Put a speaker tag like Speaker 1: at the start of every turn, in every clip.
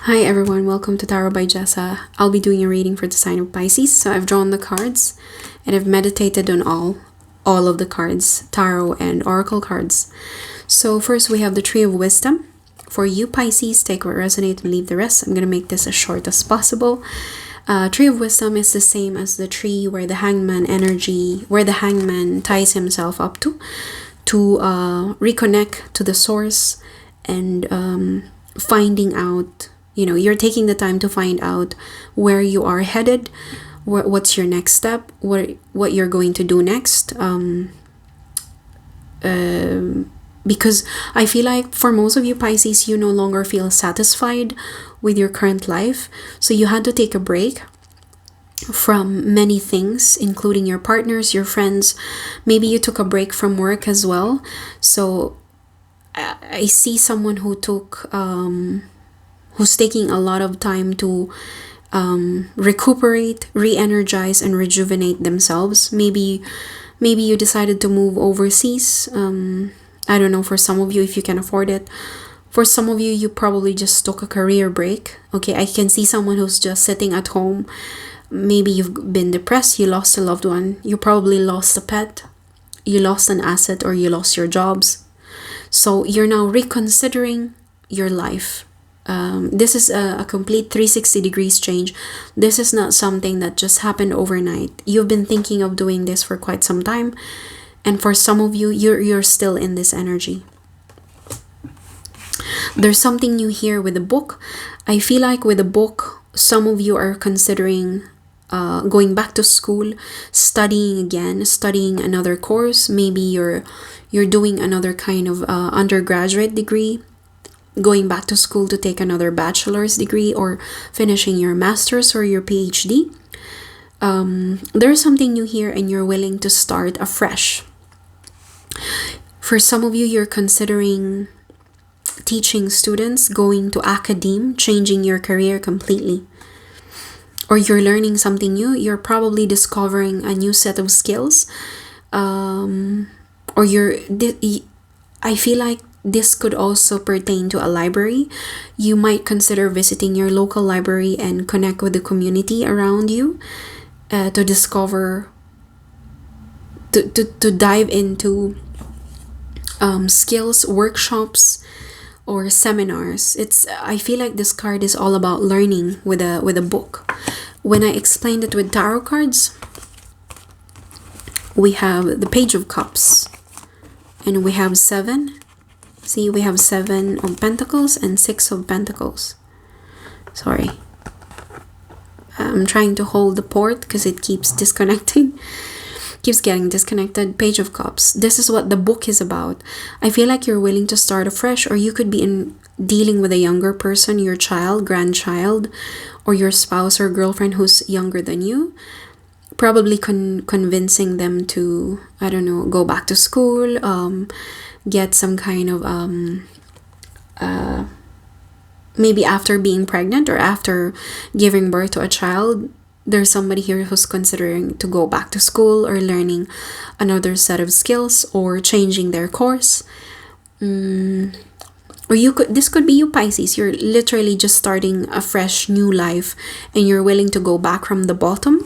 Speaker 1: Hi everyone, welcome to Tarot by Jessa. I'll be doing a reading for the sign of Pisces. So I've drawn the cards and I've meditated on all of the cards, tarot and oracle cards. So first we have the Tree of Wisdom. For you Pisces, take what resonates and leave the rest. I'm going to make this as short as possible. Tree of Wisdom is the same as the tree where the hangman ties himself up to reconnect to the source and finding out, you're taking the time to find out where you are headed, what's your next step, what you're going to do next. Because I feel like for most of you Pisces, you no longer feel satisfied with your current life. So you had to take a break from many things, including your partners, your friends. Maybe you took a break from work as well. So I see someone who's taking a lot of time to recuperate, re-energize, and rejuvenate themselves. Maybe you decided to move overseas. I don't know, for some of you, if you can afford it. For some of you, you probably just took a career break. Okay, I can see someone who's just sitting at home. Maybe you've been depressed, you lost a loved one, you probably lost a pet, you lost an asset, or you lost your jobs. So you're now reconsidering your life. This is a complete 360 degrees change. This is not something that just happened overnight. You've been thinking of doing this for quite some time. And for some of you, you're still in this energy. There's something new here with the book. I feel like with the book, some of you are considering going back to school, studying again, studying another course. Maybe you're doing another kind of undergraduate degree, going back to school to take another bachelor's degree, or finishing your master's or your PhD. There's something new here and you're willing to start afresh. For some of you, you're considering teaching students, going to academe, changing your career completely. Or you're learning something new. You're probably discovering a new set of skills. I feel like this could also pertain to a library. You might consider visiting your local library and connect with the community around you to discover, to dive into skills, workshops, or seminars. I feel like this card is all about learning with a book. When I explained it with tarot cards, we have the Page of Cups and we have 7. See, we have 7 of Pentacles and 6 of Pentacles. Sorry, I'm trying to hold the port because it keeps disconnecting. Keeps getting disconnected. Page of Cups. This is what the book is about. I feel like you're willing to start afresh, or you could be dealing with a younger person, your child, grandchild, or your spouse or girlfriend who's younger than you. Probably convincing them to, I don't know, go back to school, get some kind of maybe after being pregnant or after giving birth to a child. There's somebody here who's considering to go back to school or learning another set of skills or changing their course. Or this could be you Pisces. You're literally just starting a fresh new life and you're willing to go back from the bottom.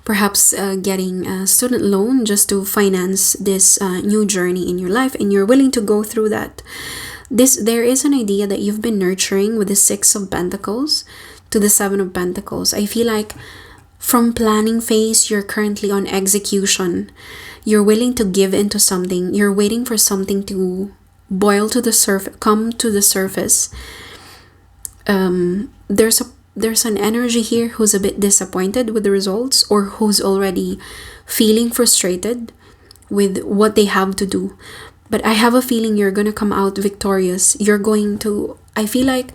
Speaker 1: Perhaps getting a student loan just to finance this new journey in your life, and you're willing to go through that. There is an idea that you've been nurturing with the 6 of Pentacles to the 7 of Pentacles. I feel like from planning phase, you're currently on execution. You're willing to give into something. You're waiting for something to boil to the surface, come to the surface. There's an energy here who's a bit disappointed with the results, or who's already feeling frustrated with what they have to do. But I have a feeling you're going to come out victorious. I feel like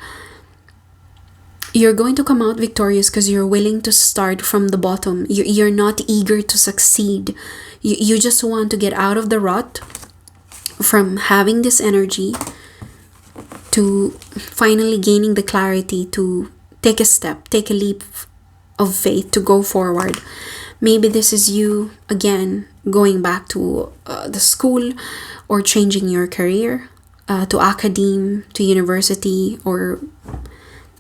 Speaker 1: you're going to come out victorious because you're willing to start from the bottom. You're not eager to succeed. You just want to get out of the rut from having this energy to finally gaining the clarity to take a step, take a leap of faith to go forward. Maybe this is you again going back to the school or changing your career. to academe, to university, or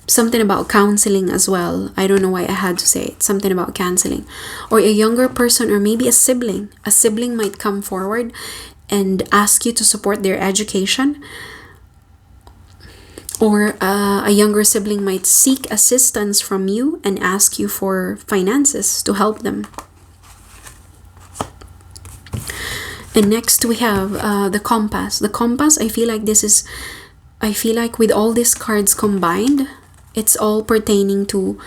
Speaker 1: something about counseling as well. I don't know why I had to say it. Something about counseling. Or a younger person, or maybe a sibling. A sibling might come forward and ask you to support their education. Or a younger sibling might seek assistance from you and ask you for finances to help them. And next we have the compass. The compass, I feel like with all these cards combined, it's all pertaining to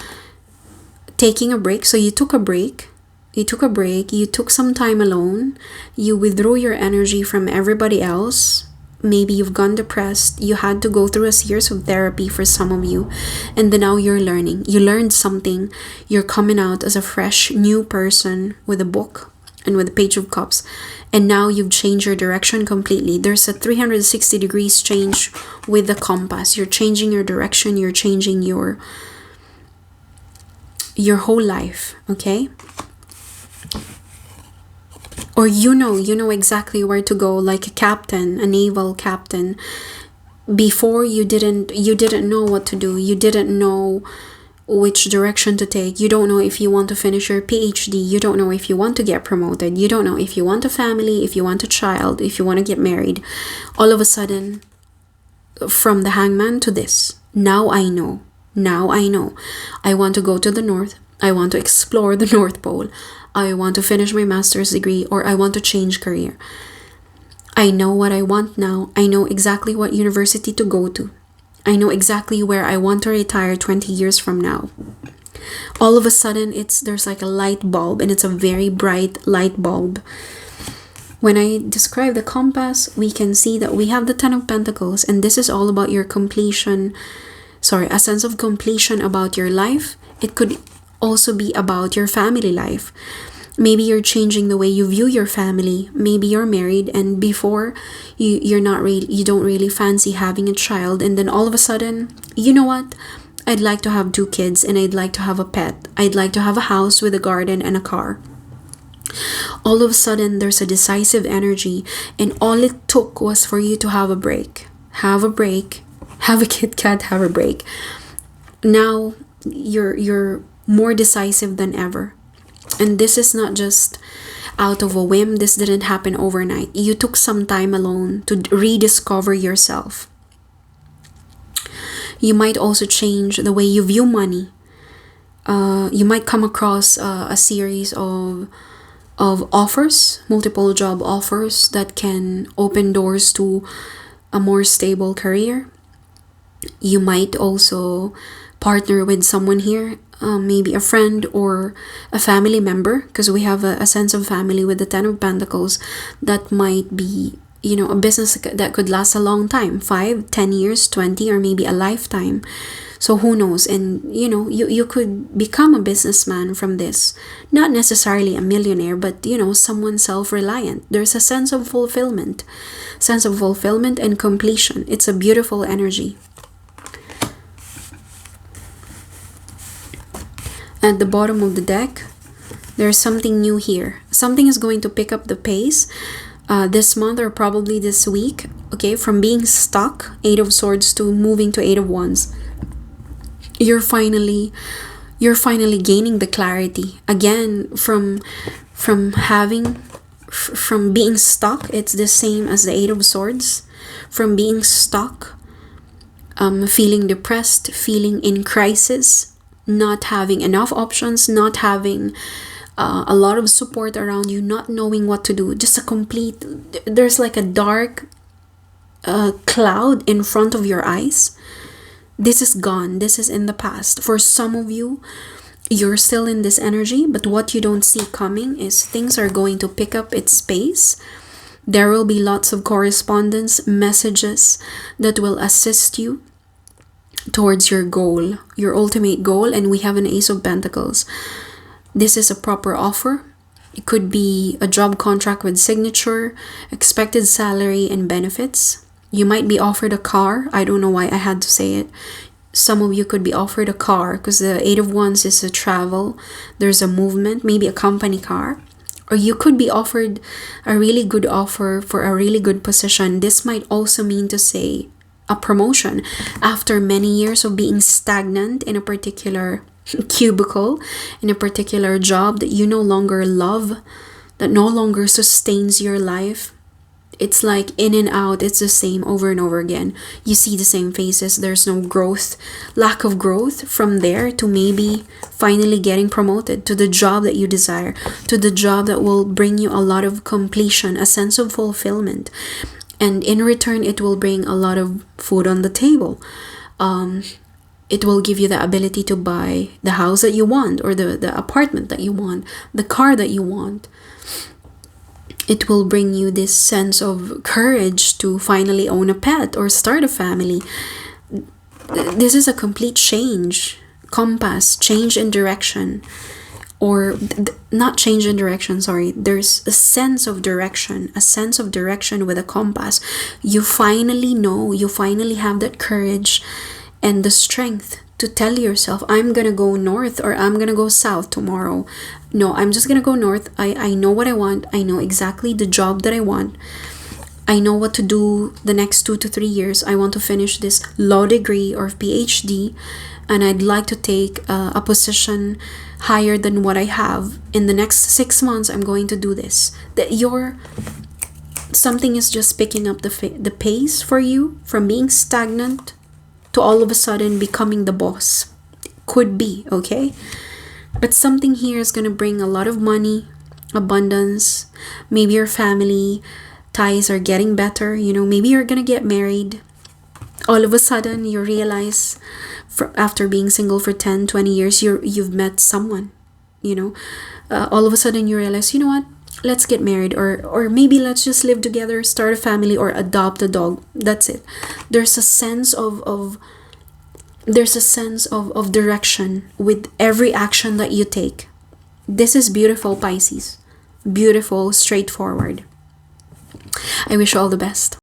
Speaker 1: taking a break. So you took a break, you took some time alone, you withdrew your energy from everybody else. Maybe you've gone depressed, you had to go through a series of therapy for some of you, and then now you're learning. You learned something, you're coming out as a fresh, new person with a book and with the Page of Cups, and now you've changed your direction completely. There's a 360 degrees change with the compass. You're changing your direction, you're changing your whole life, okay? Or you know exactly where to go, like a captain, a naval captain. Before you didn't know what to do. You didn't know which direction to take. You don't know if you want to finish your PhD. You don't know if you want to get promoted. You don't know if you want a family, if you want a child, if you want to get married. All of a sudden, from the Hangman to this, now I know. I want to go to the north. I want to explore the North Pole. I want to finish my master's degree, or I want to change career. I know what I want now. I know exactly what university to go to. I know exactly where I want to retire 20 years from now. All of a sudden, there's like a light bulb, and it's a very bright light bulb. When I describe the compass, we can see that we have the Ten of Pentacles, and this is all about your completion. A sense of completion about your life. It could also be about your family life. Maybe you're changing the way you view your family. Maybe you're married, and before you don't really fancy having a child, and then all of a sudden, you know what? I'd like to have 2 kids, and I'd like to have a pet. I'd like to have a house with a garden and a car. All of a sudden, there's a decisive energy, and all it took was for you to have a break. Have a Kit Kat, have a break. Now you're more decisive than ever. And this is not just out of a whim. This didn't happen overnight. You took some time alone to rediscover yourself. You might also change the way you view money. You might come across a series of offers, multiple job offers that can open doors to a more stable career. You might also partner with someone here, maybe a friend or a family member, because we have a sense of family with the Ten of Pentacles. That might be, a business that could last a long time, 5, 10 years, 20, or maybe a lifetime. So who knows? And you could become a businessman from this. Not necessarily a millionaire, but someone self-reliant. There's a sense of fulfillment and completion. It's a beautiful energy. At the bottom of the deck, there's something new here. Something is going to pick up the pace this month, or probably this week. Okay, from being stuck, 8 of Swords, to moving to 8 of Wands. You're finally gaining the clarity again from being stuck. It's the same as the 8 of Swords. From being stuck, feeling depressed, feeling in crisis, not having enough options, not having a lot of support around you, not knowing what to do, there's like a dark cloud in front of your eyes. This is gone. This is in the past. For some of you, you're still in this energy, but what you don't see coming is things are going to pick up its pace. There will be lots of correspondence, messages that will assist you towards your goal, your ultimate goal. And we have an Ace of Pentacles. This is a proper offer. It could be a job contract with signature, expected salary, and benefits. You might be offered a car. I don't know why I had to say it. Some of you could be offered a car because the 8 of Wands is a travel. There's a movement, maybe a company car. Or you could be offered a really good offer for a really good position. This might also mean to say a promotion after many years of being stagnant in a particular cubicle, in a particular job that you no longer love, that no longer sustains your life. It's like in and out, it's the same over and over again. You see the same faces, there's no growth, lack of growth from there to maybe finally getting promoted to the job that you desire, to the job that will bring you a lot of completion, a sense of fulfillment. And in return, it will bring a lot of food on the table. It will give you the ability to buy the house that you want, or the apartment that you want, the car that you want. It will bring you this sense of courage to finally own a pet or start a family. This is a complete change, compass, change in direction. Or not change in direction, sorry. There's a sense of direction with a compass. You finally know, you finally have that courage and the strength to tell yourself, I'm gonna go north or I'm gonna go south tomorrow. No, I'm just gonna go north. I know what I want. I know exactly the job that I want. I know what to do the next 2 to 3 years. I want to finish this law degree or PhD, and I'd like to take a position higher than what I have. In the next 6 months, I'm going to do this. That something is just picking up the pace for you from being stagnant to all of a sudden becoming the boss. Could be, okay? But something here is going to bring a lot of money, abundance. Maybe your family ties are getting better. Maybe you're going to get married. All of a sudden, you realize after being single for 10, 20 years, you've met someone. All of a sudden you realize, you know what? Let's get married, or maybe let's just live together, start a family, or adopt a dog. That's it. There's a sense of direction with every action that you take. This is beautiful, Pisces. Beautiful, straightforward. I wish you all the best.